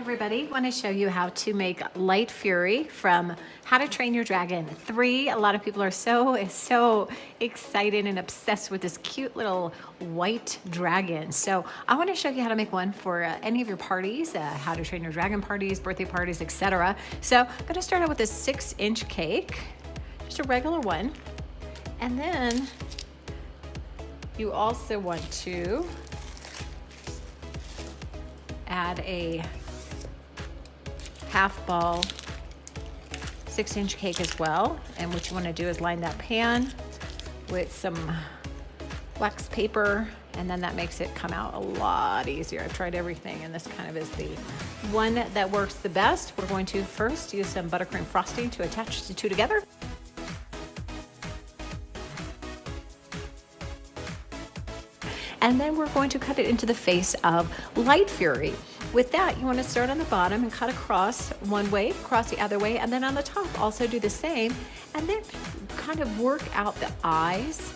everybody. I want to show you how to make Light Fury from How to Train Your Dragon 3. A lot of people are so excited and obsessed with this cute little white dragon. So I want to show you how to make one for any of your parties, How to Train Your Dragon parties, birthday parties, etc. So I'm going to start out with a 6-inch cake, just a regular one. And then you also want to add a half ball 6-inch cake as well. And what you want to do is line that pan with some wax paper, and then that makes it come out a lot easier. I've tried everything, and this kind of is the one that works the best. We're going to first use some buttercream frosting to attach the two together. And then we're going to cut it into the face of Light Fury. With that, you want to start on the bottom and cut across one way, across the other way, and then on the top also do the same, and then kind of work out the eyes.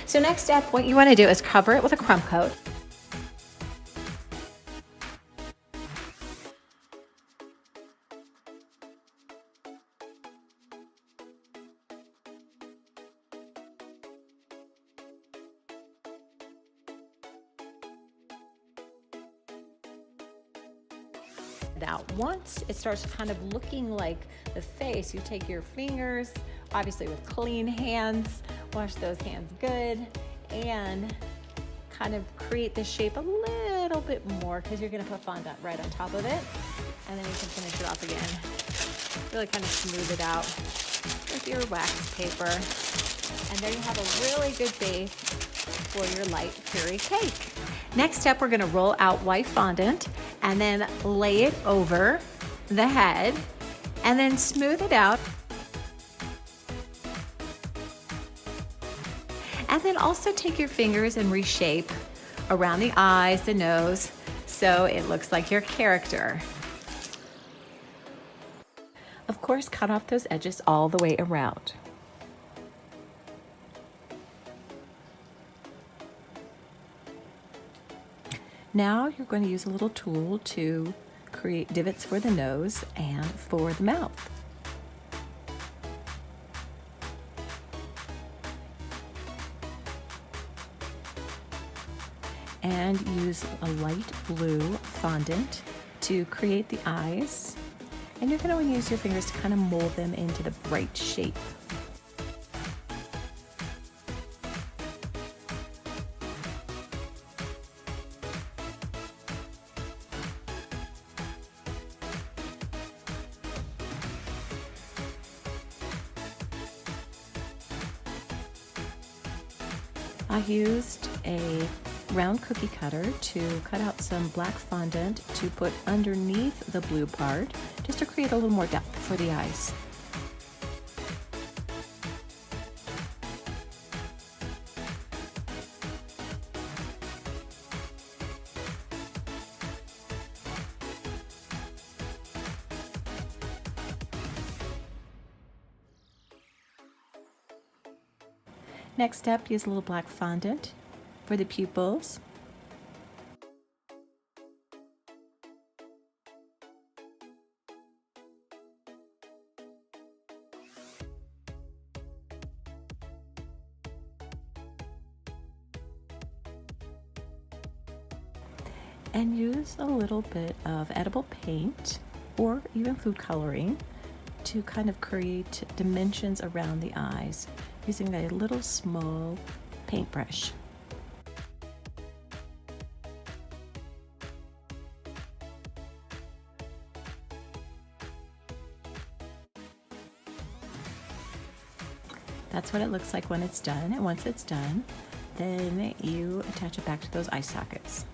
So next step, what you want to do is cover it with a crumb coat. Out. Once it starts kind of looking like the face, you take your fingers, obviously with clean hands, wash those hands good, and kind of create the shape a little bit more, because you're going to put fondant right on top of it, and then you can finish it off again. Really kind of smooth it out with your wax paper, and there you have a really good base for your Light Fury cake. Next step, we're going to roll out white fondant and then lay it over the head and then smooth it out. And then also take your fingers and reshape around the eyes, the nose, so it looks like your character. Of course, cut off those edges all the way around. Now you're going to use a little tool to create divots for the nose and for the mouth. And use a light blue fondant to create the eyes. And you're going to want to use your fingers to kind of mold them into the bright shape. I used a round cookie cutter to cut out some black fondant to put underneath the blue part, just to create a little more depth for the eyes. Next step, use a little black fondant for the pupils. And use a little bit of edible paint or even food coloring to kind of create dimensions around the eyes, using a little small paintbrush. That's what it looks like when it's done, and once it's done, then you attach it back to those eye sockets.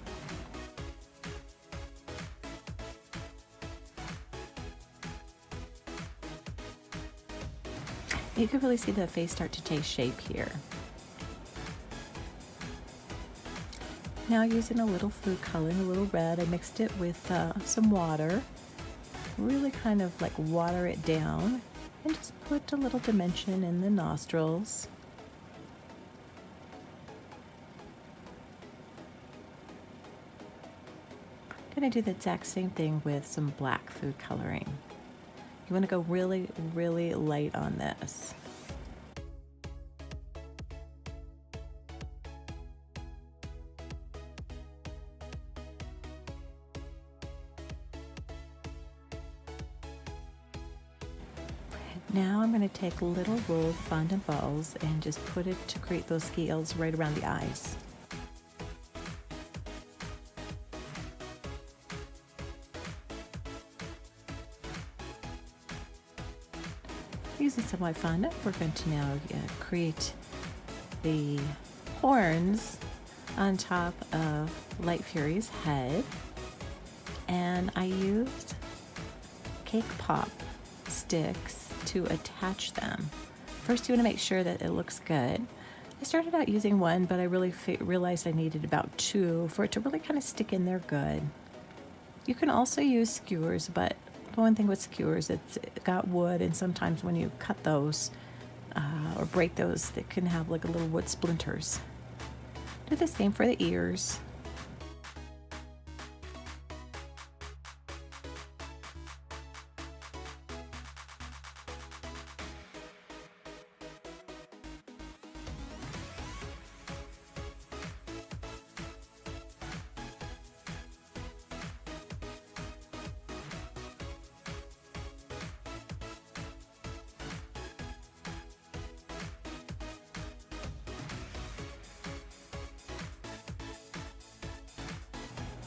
You can really see the face start to take shape here. Now using a little food coloring, a little red, I mixed it with some water. Really kind of like water it down and just put a little dimension in the nostrils. I'm going to do the exact same thing with some black food coloring. You want to go really, really light on this. Now I'm going to take little rolled fondant balls and just put it to create those scales right around the eyes. Using some white fondant, we're going to now create the horns on top of Light Fury's head. And I used cake pop sticks to attach them. First, you want to make sure that it looks good. I started out using one, but I really realized I needed about two for it to really kind of stick in there good. You can also use skewers, but the one thing with skewers, it's got wood, and sometimes when you cut those or break those, they can have like a little wood splinters. Do the same for the ears.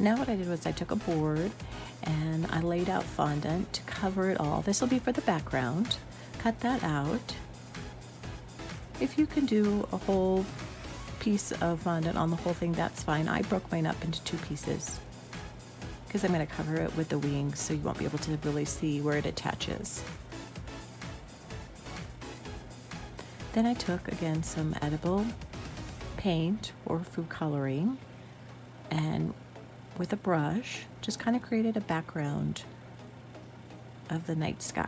Now what I did was I took a board and I laid out fondant to cover it all. This will be for the background. Cut that out. If you can do a whole piece of fondant on the whole thing, that's fine. I broke mine up into two pieces because I'm going to cover it with the wings so you won't be able to really see where it attaches. Then I took again some edible paint or food coloring and with a brush, just kind of created a background of the night sky.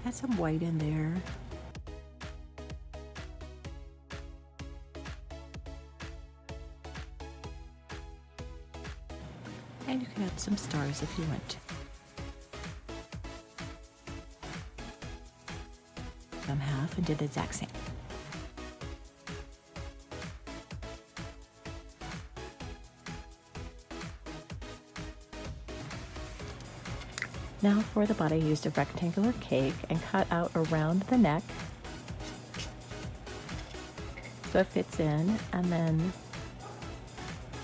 Add some white in there. And you can add some stars if you want to. Them half and did the exact same. Now for the body, I used a rectangular cake and cut out around the neck so it fits in, and then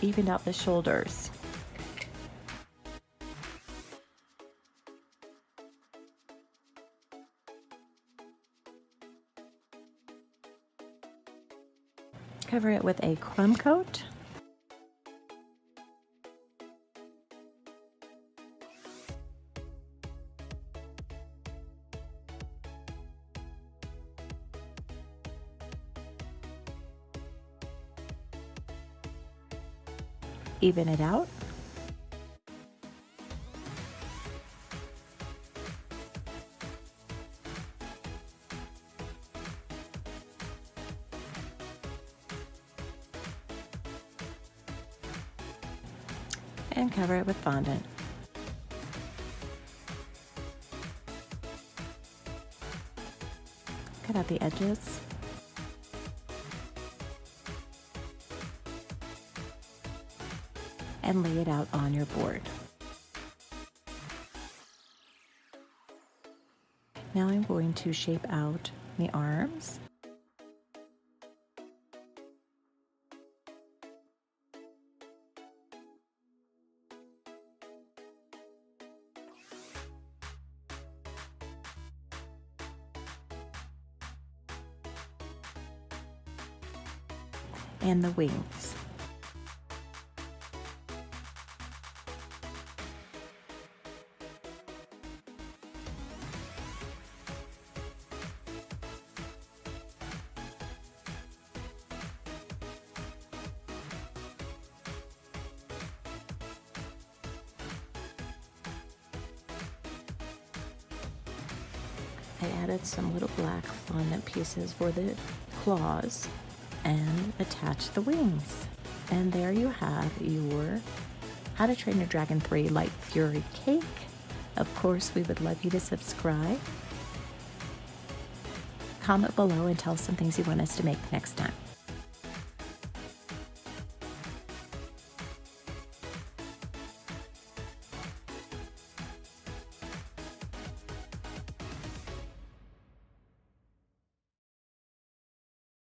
evened out the shoulders. Cover it with a crumb coat. Even it out. And cover it with fondant. Cut out the edges. And lay it out on your board. Now I'm going to shape out the arms. And the wings. I added some little black fondant pieces for the claws and attached the wings. And there you have your How to Train Your Dragon 3 Light Fury cake. Of course, we would love you to subscribe. Comment below and tell us some things you want us to make next time.